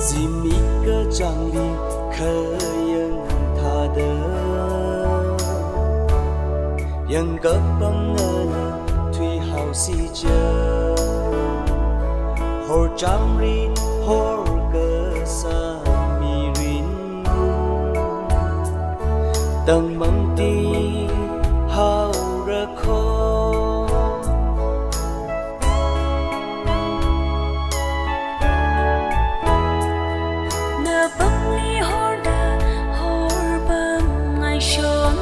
Zimik kachang khayang thada yang kapam na thủy hào si chờ hor chamri hor cơ sa mi rin tầng măng ti hào ra khó nơ bông ly hor đà hor bông ngày sớm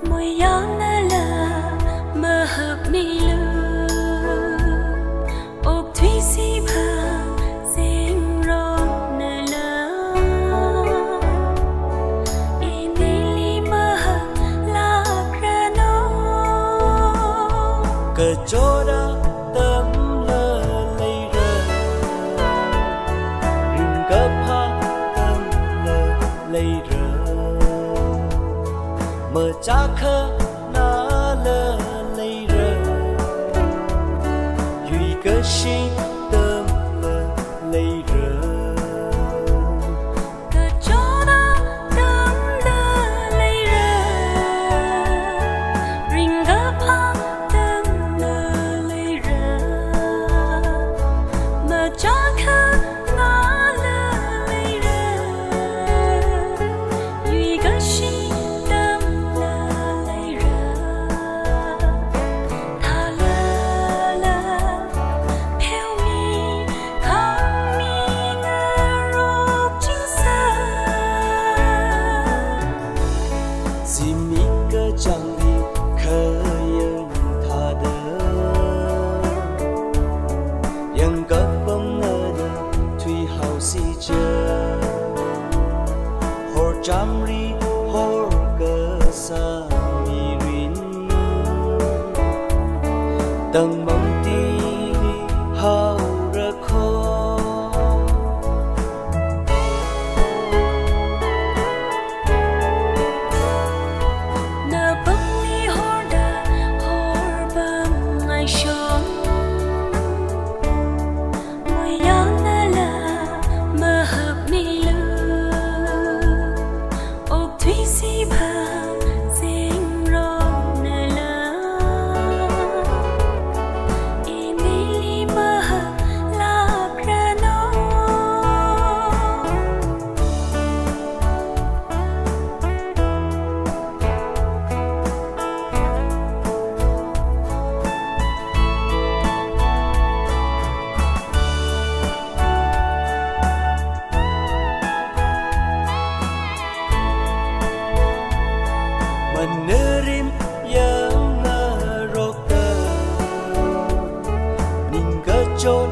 mùi gió nơ là mơ hợp mi lư ốc thủy si bà dinh rong nơ lơ in đi li mơ hợp lạc ra nó cờ chó đã tâm lơ lấy rơ rừng cấp ha tâm lơ lấy rơ mơ cha khơ na lơ lấy rơ duy cơ shi tâm lơ lấy rơ cờ chó đã đắm lơ lấy rơ rình gấp ha tâm lơ lấy rơ mà cha khơ na lơ lấy rơ duy cơ shi tâm lơ lấy rơ tha lơ lơ theo mi không mi ngờ rốt chính xác Zimik kachang khayang thada yang kapam na thủy hào si chờ hor chamri hor cơ sa mi rin tầng mong ti hào ra khó nơ bông ly hor đà hor bông ngày sớm mùi gió nơ là mơ hợp mi lư ốc thủy si bà dinh rong nơ lơ in đi li mơ hợp lạc ra nó menerim yang ngerokter ning kecot